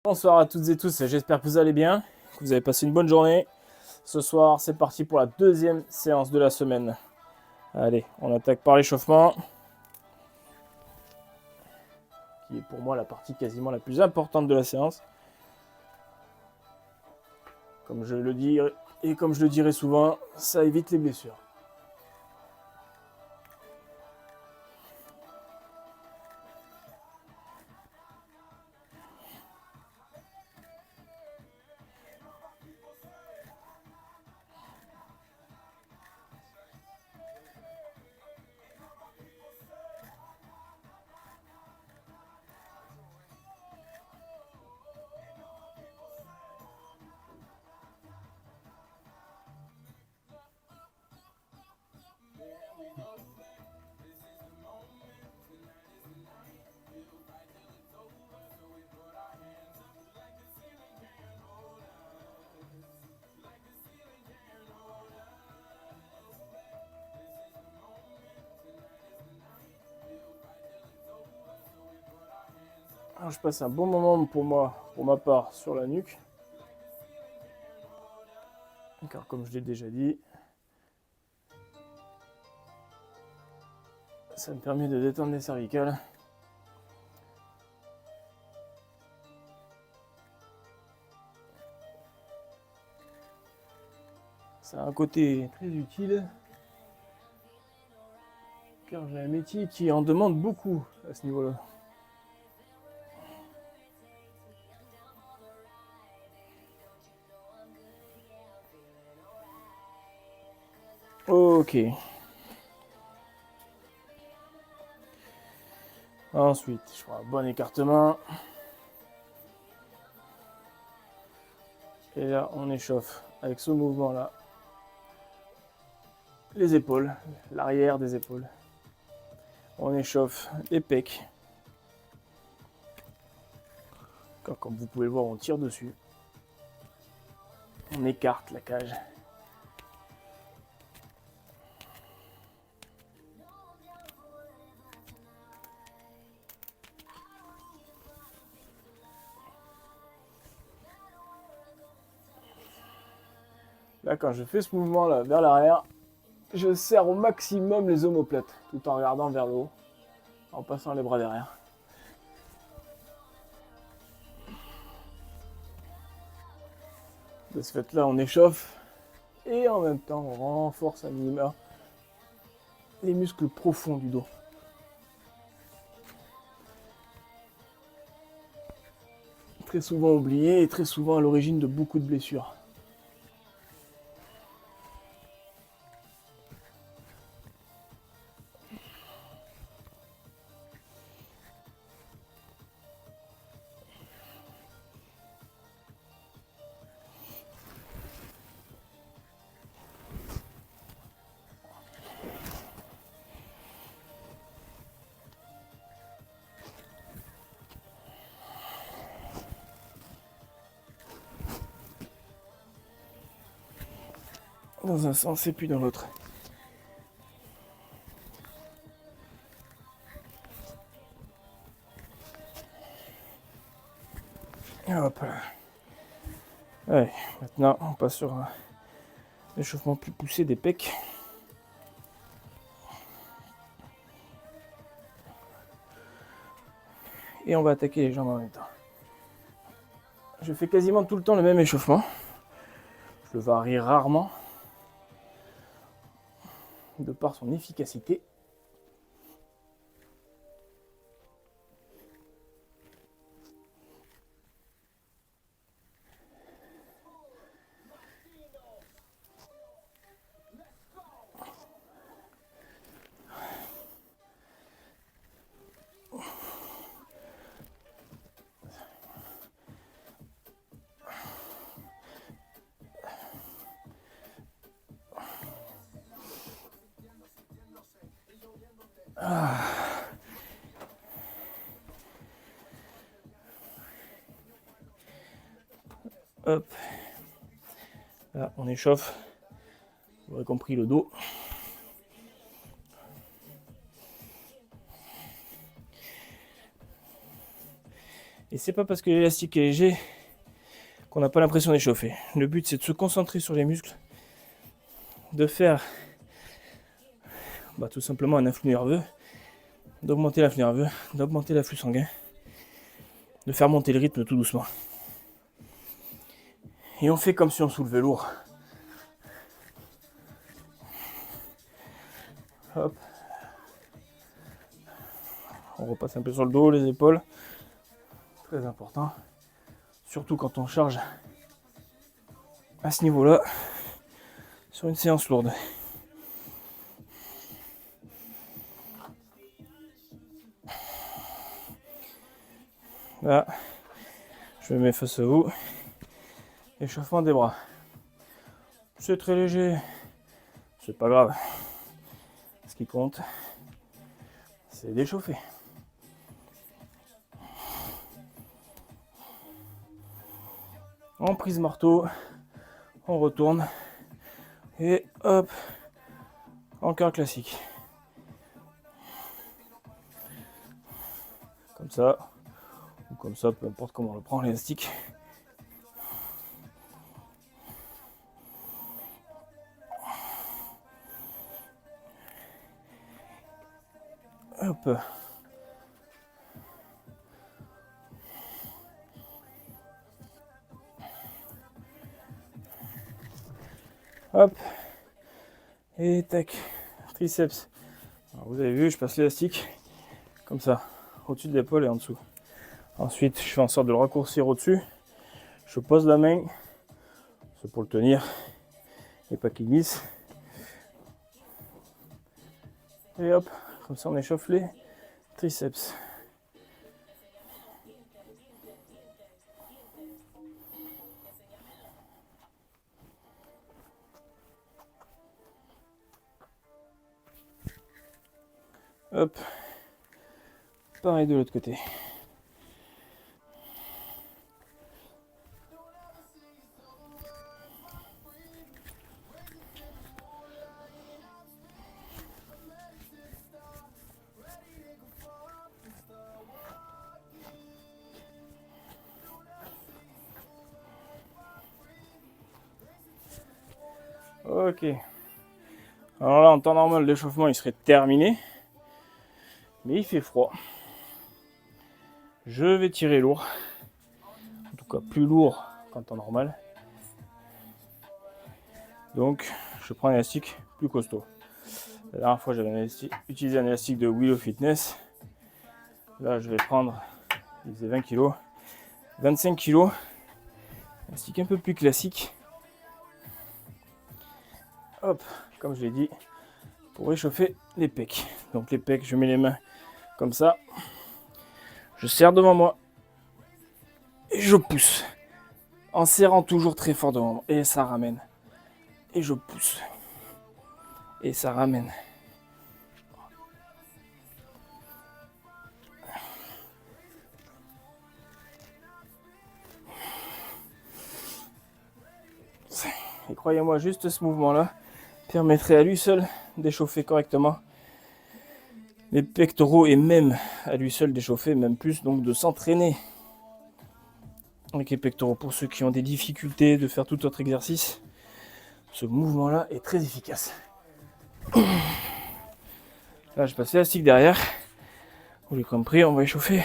Bonsoir à toutes et tous, j'espère que vous allez bien, que vous avez passé une bonne journée. Ce soir, c'est parti pour la deuxième séance de la semaine. Allez, on attaque par l'échauffement, qui est pour moi la partie quasiment la plus importante de la séance. Comme je le dis et comme je le dirai souvent, ça évite les blessures. Alors, je passe un bon moment pour moi, pour ma part, sur la nuque. Car comme je l'ai déjà dit, ça me permet de détendre les cervicales. Ça a un côté très utile, car j'ai un métier qui en demande beaucoup à ce niveau-là. Ok. Ensuite, je prends un bon écartement. Et là, on échauffe avec ce mouvement-là les épaules, l'arrière des épaules. On échauffe les pecs. Comme vous pouvez le voir, on tire dessus. On écarte la cage. Là, quand je fais ce mouvement-là vers l'arrière, je serre au maximum les omoplates, tout en regardant vers le haut, en passant les bras derrière. De ce fait-là, on échauffe et en même temps, on renforce à minima les muscles profonds du dos. Très souvent oublié et très souvent à l'origine de beaucoup de blessures. Dans un sens et puis dans l'autre. Et hop là. Allez, maintenant on passe sur un échauffement plus poussé des pecs. Et on va attaquer les jambes en même temps. Je fais quasiment tout le temps le même échauffement. Je le varie rarement, de par son efficacité. Hop. Là, on échauffe. Vous aurez compris le dos. Et c'est pas parce que l'élastique est léger qu'on n'a pas l'impression d'échauffer. Le but, c'est de se concentrer sur les muscles, de faire tout simplement un influx nerveux, d'augmenter l'afflux nerveux, d'augmenter l'afflux sanguin, de faire monter le rythme tout doucement. Et on fait comme si on soulevait lourd. Hop. On repasse un peu sur le dos, les épaules. Très important. Surtout quand on charge à ce niveau-là sur une séance lourde. Là, je me mets face à vous. Échauffement des bras. C'est très léger. C'est pas grave. Ce qui compte, c'est d'échauffer. En prise marteau, on retourne. Et hop, encore classique. Comme ça, ou comme ça, peu importe comment on le prend, l'élastique. Hop. Hop. Et tac. Triceps. Alors vous avez vu, je passe l'élastique comme ça, au-dessus de l'épaule et en dessous. Ensuite, je fais en sorte de le raccourcir au-dessus. Je pose la main. C'est pour le tenir et pas qu'il glisse. Et hop, comme ça on échauffe les triceps. Hop, pareil de l'autre côté. Ok. Alors là, en temps normal, l'échauffement il serait terminé. Mais il fait froid. Je vais tirer lourd. En tout cas, plus lourd qu'en temps normal. Donc, je prends un élastique plus costaud. La dernière fois, j'avais utilisé un élastique de Willow Fitness. Là, je vais prendre, il faisait 20 kg. 25 kg. Élastique un peu plus classique. Hop, comme je l'ai dit, pour réchauffer les pecs. Donc les pecs, je mets les mains comme ça. Je serre devant moi. Et je pousse. En serrant toujours très fort devant moi. Et ça ramène. Et je pousse. Et ça ramène. Et croyez-moi, juste ce mouvement-là permettrait à lui seul d'échauffer correctement les pectoraux et même à lui seul d'échauffer, même plus, donc de s'entraîner avec les pectoraux. Pour ceux qui ont des difficultés de faire tout autre exercice, ce mouvement-là est très efficace. Là, je passe l'élastique derrière. Vous l'avez compris, on va échauffer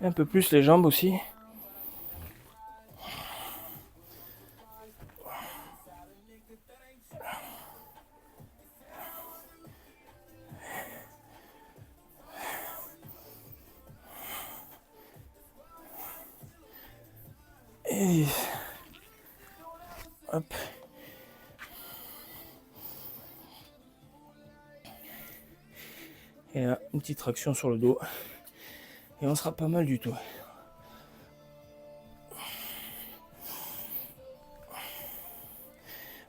un peu plus les jambes aussi. Et hop. Et là, une petite traction sur le dos. Et on sera pas mal du tout.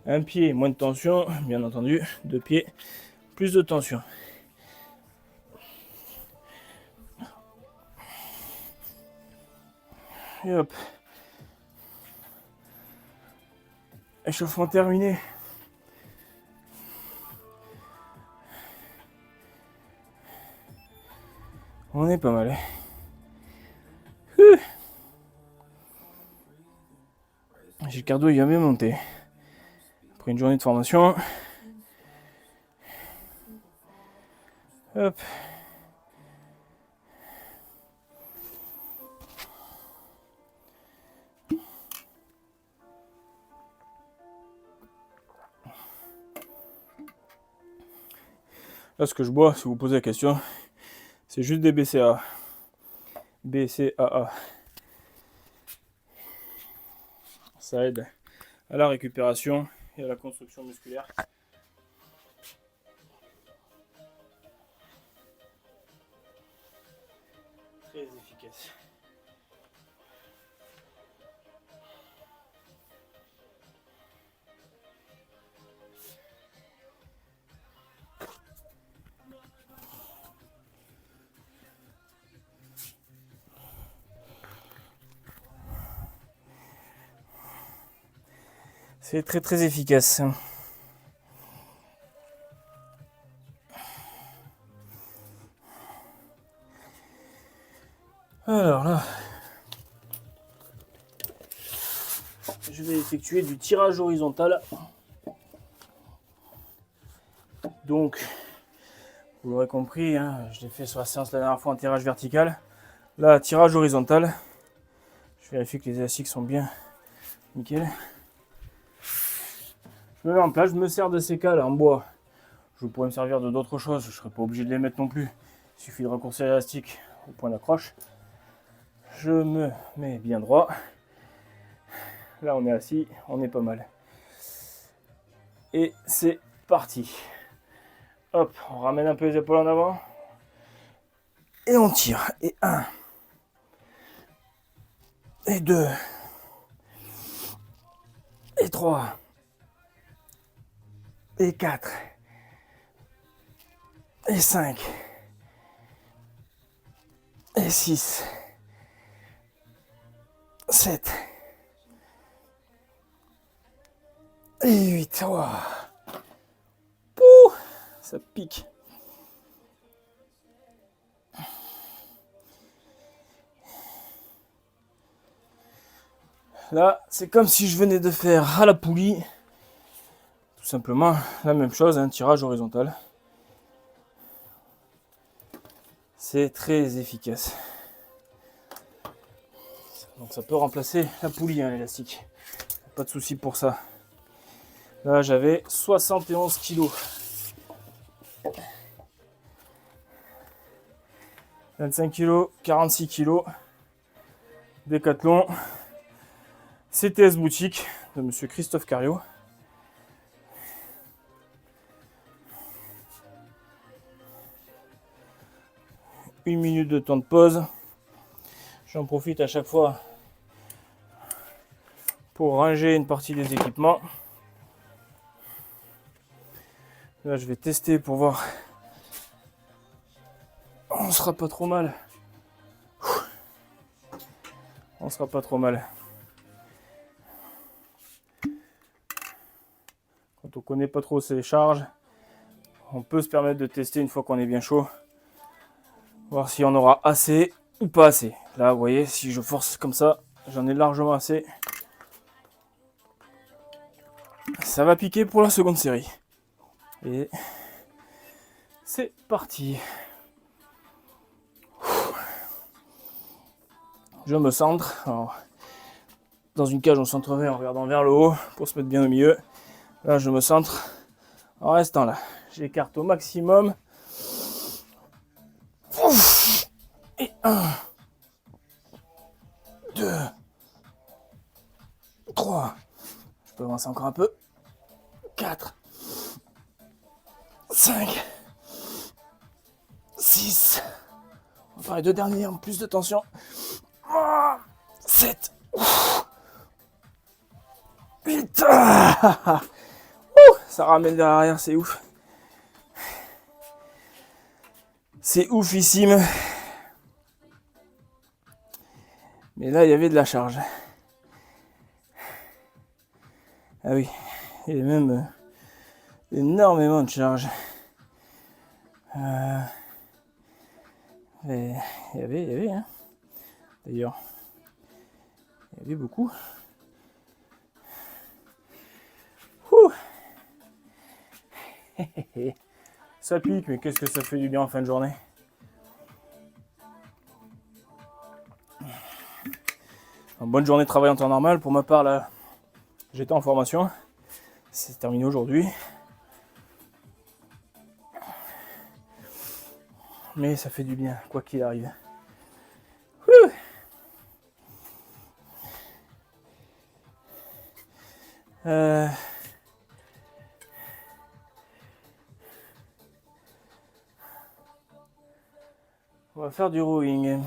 Un pied, moins de tension, bien entendu. 2 pieds, plus de tension. Et hop. Échauffement terminé. On est pas mal. J'ai le cardio, il a bien monté. Après une journée de formation. Hop. Là, ce que je bois, si vous posez la question, c'est juste des BCAA. BCAA. Ça aide à la récupération et à la construction musculaire. Très efficace. C'est très très efficace. Alors là, je vais effectuer du tirage horizontal. Donc, vous l'aurez compris, hein, je l'ai fait sur la séance la dernière fois en tirage vertical. Là, tirage horizontal. Je vérifie que les élastiques sont bien nickel. Je me mets en place, je me sers de ces cales en bois. Je pourrais me servir de d'autres choses, je ne serais pas obligé de les mettre non plus. Il suffit de raccourcir l'élastique au point d'accroche. Je me mets bien droit. Là, on est assis, on est pas mal. Et c'est parti. Hop, on ramène un peu les épaules en avant. Et on tire. Et 1. Et 2. Et 3. Et 4. Et 5. Et 6. 7. Et 8. Wow. Pouh, ça pique. Là, c'est comme si je venais de faire à la poulie, tout simplement la même chose, un tirage horizontal. C'est très efficace. Donc ça peut remplacer la poulie, hein, l'élastique. Pas de souci pour ça. Là, j'avais 71 kg. 25 kg, 46 kg. Décathlon. CTS boutique de monsieur Christophe Cario. Une minute de temps de pause. J'en profite à chaque fois pour ranger une partie des équipements. Là, je vais tester pour voir. On sera pas trop mal. On sera pas trop mal. Quand on connaît pas trop ses charges, on peut se permettre de tester une fois qu'on est bien chaud. Voir si on aura assez ou pas assez. Là, vous voyez, si je force comme ça, j'en ai largement assez. Ça va piquer pour la seconde série. Et c'est parti. Je me centre. Alors, dans une cage, on centrerait en regardant vers le haut pour se mettre bien au milieu. Là, je me centre en restant là. J'écarte au maximum. Et 1, 2, 3. Je peux avancer encore un peu. 4, 5, 6. On va faire les deux derniers en plus de tension. 7. 8. Ça ramène vers l'arrière, c'est ouf. C'est oufissime. Mais là, il y avait de la charge. Ah oui, il y a même énormément de charge. Il y avait, hein. D'ailleurs, il y avait beaucoup. Ça pique, mais qu'est-ce que ça fait du bien en fin de journée. Bonne journée de travail en temps normal. Pour ma part, là, j'étais en formation. C'est terminé aujourd'hui. Mais ça fait du bien, quoi qu'il arrive. Ouh. On va faire du rowing.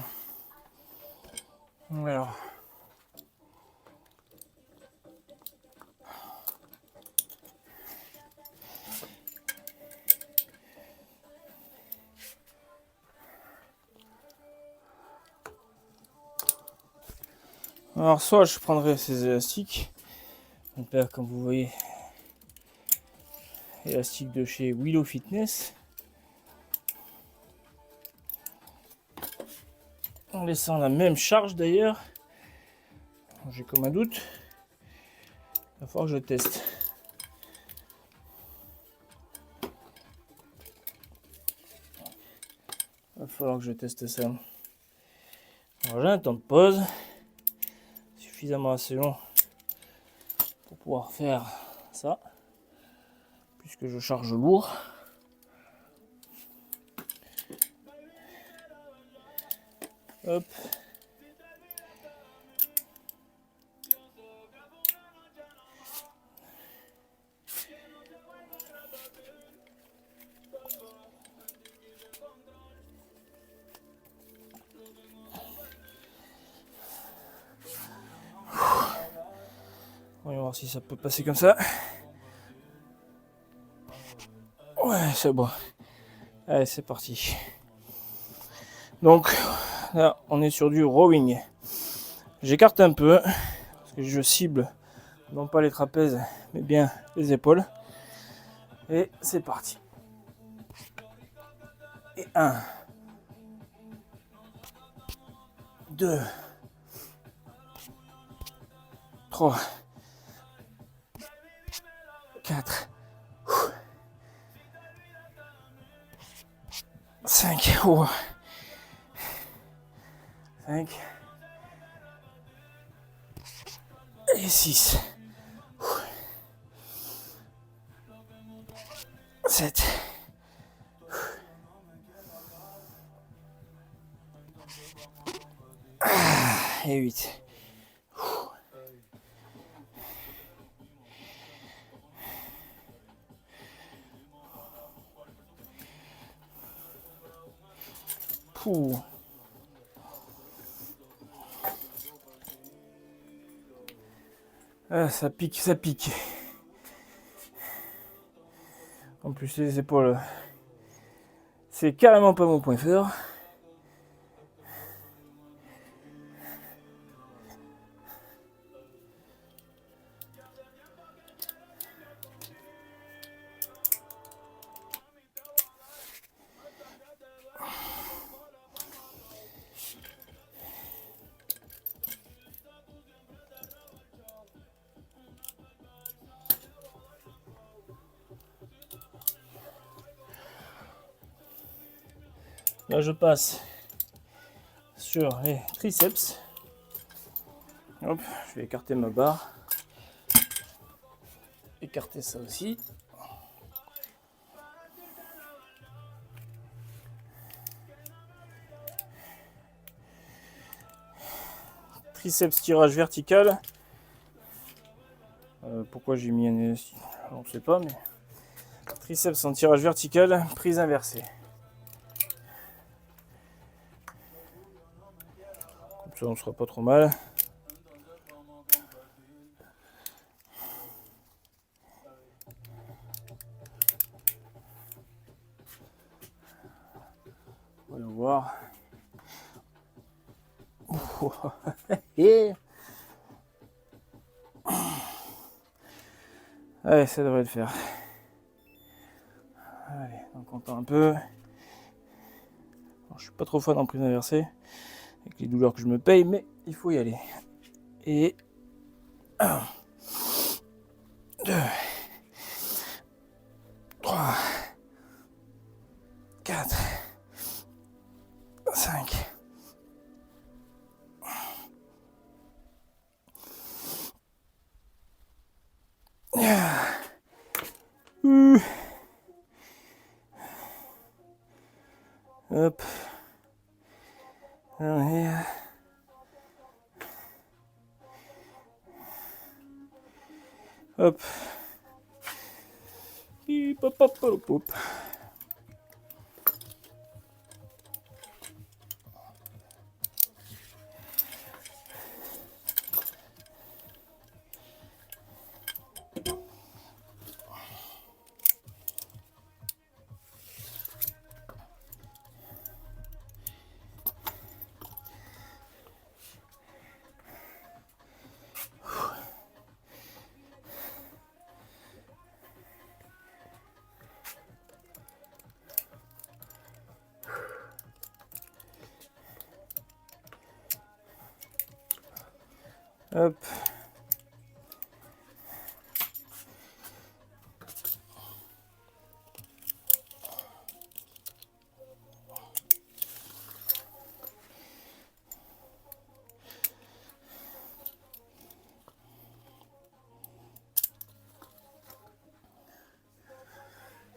Alors. Soit je prendrai ces élastiques. Donc là, comme vous voyez, élastique de chez Willow Fitness. En laissant la même charge d'ailleurs. J'ai comme un doute. Il va falloir que je teste. Il va falloir que je teste ça. Alors j'ai un temps de pause. Suffisamment assez long pour pouvoir faire ça. Puisque je charge lourd. Hop. Voyons voir si ça peut passer comme ça. Ouais, c'est bon. Allez, c'est parti. Donc, là, on est sur du rowing. J'écarte un peu, parce que je cible non pas les trapèzes, mais bien les épaules. Et c'est parti. Et 1, 2, 3, 4, 5, 5 et 6, 7, et 8. Pouh. Ah, ça pique, ça pique. En plus les épaules, c'est carrément pas mon point fort. Là, je passe sur les triceps. Hop, je vais écarter ma barre. Écarter ça aussi. Triceps tirage vertical. Pourquoi j'ai mis un élastique? On ne sait pas, mais triceps en tirage vertical, prise inversée. Comme ça, on ne sera pas trop mal. Voyons voir. Allez, ça devrait le faire. Allez, on compte un peu. Alors, je suis pas trop fan en prise inversée, avec les douleurs que je me paye, mais il faut y aller. Et 1, 2, 3. Hop. Allez. Hop. Hop, hop, hop, hop. Hop.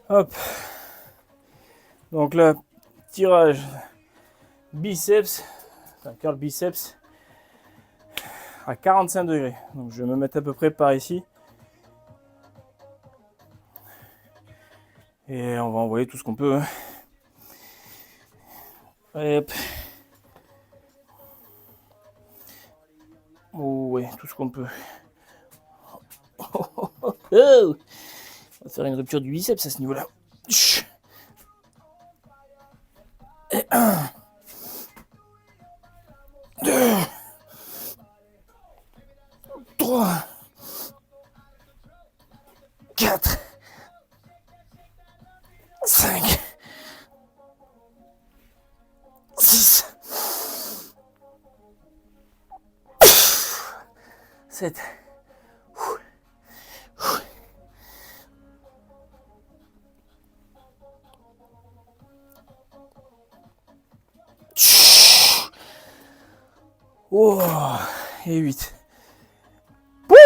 Hop. Donc là, tirage biceps, enfin curl biceps à 45 degrés. Donc je vais me mettre à peu près par ici. Et on va envoyer tout ce qu'on peut. Allez, hop. Oh ouais, tout ce qu'on peut. Oh, on va faire une rupture du biceps à ce niveau-là. Et 1, 2, 3, 4, 5, 6, 7. Oh, et 8. Pouh.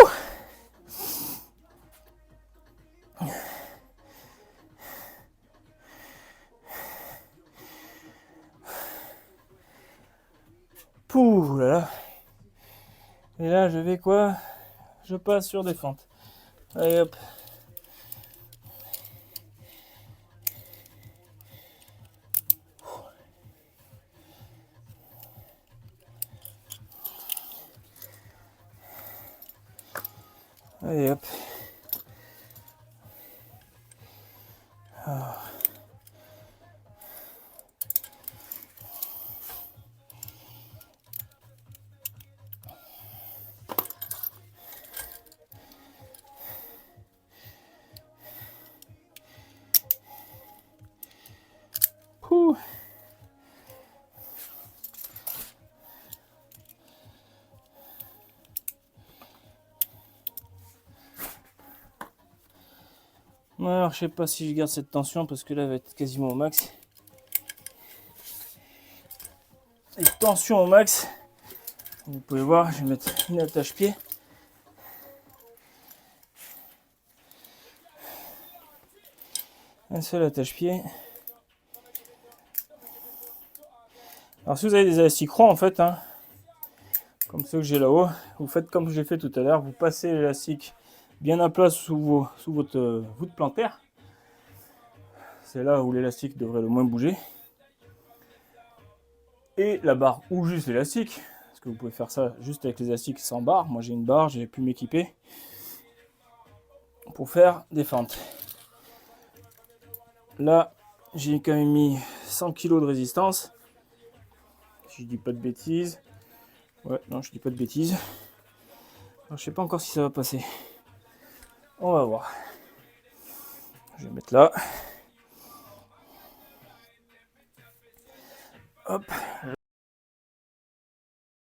Pouh là là. Et là, je vais quoi? Je passe sur des fentes. Allez hop. Allez hop. Ah. Pouh. Alors, je sais pas si je garde cette tension parce que là, elle va être quasiment au max. Et tension au max. Vous pouvez voir, je vais mettre une attache-pied. Un seul attache-pied. Alors, si vous avez des élastiques ronds, en fait, hein, comme ceux que j'ai là-haut, vous faites comme j'ai fait tout à l'heure. Vous passez l'élastique bien à plat sous votre voûte plantaire. C'est là où l'élastique devrait le moins bouger. Et la barre ou juste l'élastique, parce que vous pouvez faire ça juste avec l'élastique sans barre. Moi j'ai une barre, j'ai pu m'équiper pour faire des fentes. Là, j'ai quand même mis 100 kg de résistance. Si je dis pas de bêtises. Ouais, non, je dis pas de bêtises. Alors, je sais pas encore si ça va passer. On va voir. Je vais mettre là. Hop.